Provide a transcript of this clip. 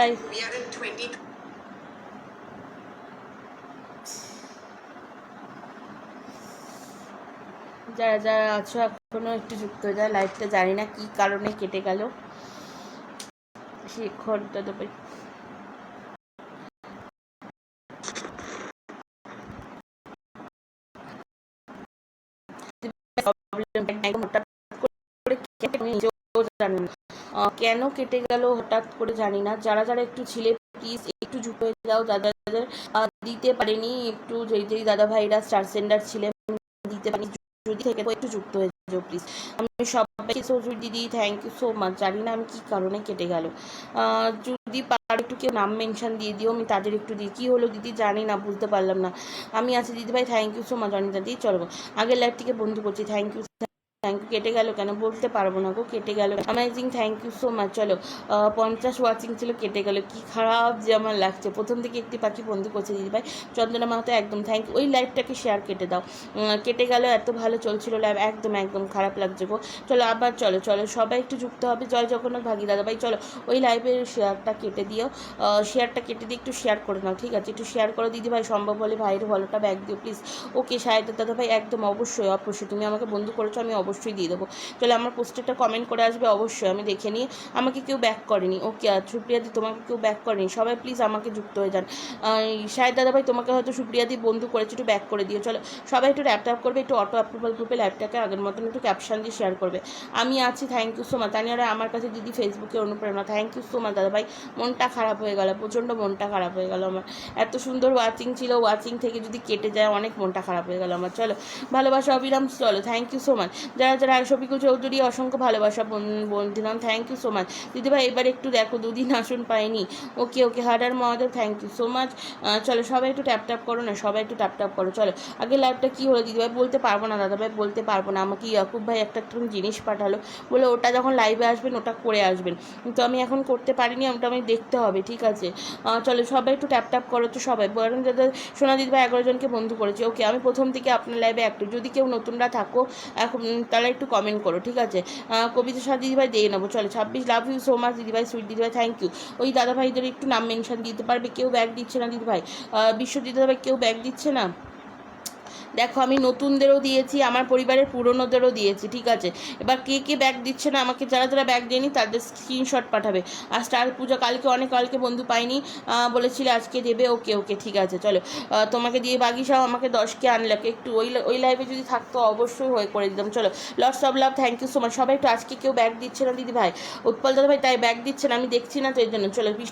Live যারা যারা আছো এখনো একটু যুক্ত হয়ে যায় লাইভটা, জানি না কি কারণে কেটে গেল। শিক্ষকটা তো কেন কেটে গেল হঠাৎ করে জানি না। যারা যারা একটু ছিলে প্লিজ একটু যুক্ত হয়ে যাও। যারা যাদের দিতে পারেনি একটু, যেই যেই দাদা ভাইরা স্টার সেন্ডার ছিলেন দিতে পারি, যদি থেকে একটু যুক্ত হয়ে যাও প্লিজ। আমি সবাইকে সজুর দিদি থ্যাংক ইউ সো মাচ। জানি না আমি কি কারণে কেটে গেল। যদি পারো একটু কেউ নাম মেনশন দিয়ে দিও, আমি তাদের একটু দিই। কী হলো দিদি জানি না, বুঝতে পারলাম না। আমি আছি দিদি ভাই, thank you so much. Anita দিদি চলো আগের লাইভটিকে বন্ধ করছি। Thank you thank you. কেটে গেল কেন বলতে পারবো না গো, কেটে গেল। Amazing thank you so much. চলো 50 ওয়াচিং ছিল, কেটে গেল। কি খারাপ যে আমার লাগছে। প্রথম থেকে একটি পাখি বন্ধু করছে দিদিভাই চন্দনা মাহাতো, একদম থ্যাংক ইউ। ওই লাইভটাকে শেয়ার কেটে দাও। কেটে গেল, এত ভালো চলছিল লাইভ, একদম একদম খারাপ লাগছে গো। চলো আবার চলো চলো সবাই একটু যুক্ত হবে। জয় জগন্নাথ ভাগী দাদাভাই চলো ওই লাইভের শেয়ারটা কেটে দিও। শেয়ারটা কেটে দিয়ে একটু শেয়ার করে নাও, ঠিক আছে? একটু শেয়ার করো দিদিভাই, সম্ভব হলে ভাইয়ের ভালোটা ব্যাগ দিও প্লিজ। ওকে সাহেব দাদাভাই একদম অবশ্যই অবশ্যই, তুমি আমাকে বন্ধু করেছো, আমি অবশ্যই দিয়ে দেবো। চলো আমার পোস্টারটা কমেন্ট করে আসবে অবশ্যই, আমি দেখে নিয়ে। আমাকে কেউ ব্যাক করেনি, ওকে সুপ্রিয়াদি তোমাকে কেউ ব্যাক করেনি, সবাই প্লিজ আমাকে যুক্ত হয়ে যান। শাহেদ দাদাভাই তোমাকে হয়তো সুপ্রিয়াদি বন্ধু করেছে, একটু ব্যাক করে দিও। চলো সবাই একটু ট্যাপ ট্যাপ করবে, একটু অটো অ্যাপ্রুভাল গ্রুপে লাইভটাকে আগের মতন একটু ক্যাপশন দিয়ে শেয়ার করবে। আমি আছি, থ্যাংক ইউ সো মাচ। তানিয়ারা আমার কাছে দিদি ফেসবুকে অনুপ্রেরণা, থ্যাংক ইউ সো মাচ দাদাভাই। মনটা খারাপ হয়ে গেল, প্রচণ্ড মনটা খারাপ হয়ে গেল আমার। এত সুন্দর ওয়াচিং ছিল, ওয়াচিং থেকে যদি কেটে যায় অনেক মনটা খারাপ হয়ে গেল আমার। চলো ভালোবাসা অবিরাম, চলো থ্যাংক ইউ সো মাচ। যারা যারা শফিকুল চৌধুরী অসংখ্য ভালোবাসা বন্দিনাম, থ্যাংক ইউ সো মাচ। দিদিভাই এবার একটু দেখো, দুদিন আসন পাইনি। ওকে ওকে হাডার Mahadev, thank you so much. চলো সবাই একটু ট্যাপ ট্যাপ করো না, সবাই একটু ট্যাপ ট্যাপ করো। চলো আগে লাইভটা কী হলো দিদিভাই বলতে পারবো না, দাদাভাই বলতে পারবো না। আমাকে ইয়াকুব ভাই একটা জিনিস পাঠালো, বলে ওটা যখন লাইভে আসবেন ওটা করে আসবেন, কিন্তু আমি এখন করতে পারিনি, ওটা আমি দেখতে হবে, ঠিক আছে? চলো সবাই একটু ট্যাপ ট্যাপ করো তো সবাই। বরং যাদের সোনা দিদিভাই 11 জনকে বন্ধু করেছি। ওকে আমি প্রথম থেকে আপনার লাইভে একটু, যদি কেউ নতুনরা থাকো এখন তারা একটু কমেন্ট করো, ঠিক আছে? কবিতা সাথে দিদিভাই দিয়ে নেবো। চলো 26 লাভ ইউ সো মাচ দিদিভাই, সুইট দিদিভাই থ্যাংক ইউ। ওই দাদাভাইদের একটু নাম মেনশন দিতে পারবে? কেউ ব্যাগ দিচ্ছে না দিদিভাই, বিশ্বজিৎ দাদাভাই কেউ ব্যাগ দিচ্ছে না। দেখো আমি নতুনদেরও দিয়েছি, আমার পরিবারের পুরনোদেরও দিয়েছি, ঠিক আছে? এবার কে কে ব্যাগ দিচ্ছে না আমাকে, যারা যারা ব্যাগ দেয়নি তাদের স্ক্রিনশট পাঠাবে। আর স্টার পূজা কালকে কালকে বন্ধু পাইনি, বলেছিলে আজকে দেবে। ওকে ওকে ঠিক আছে। চলো তোমাকে দিয়ে বাগিসাও আমাকে 10কে আনলাকে একটু ওই লাইভে যদি থাকতো অবশ্যই হয়ে করে দিতাম। চলো lots of love, thank you so much. সবাই একটু, আজকে কেউ ব্যাগ দিচ্ছে না দিদি ভাই, উৎপল দাদা ভাই তাই ব্যাগ দিচ্ছে না, আমি দেখছি না তো এই জন্য। চলো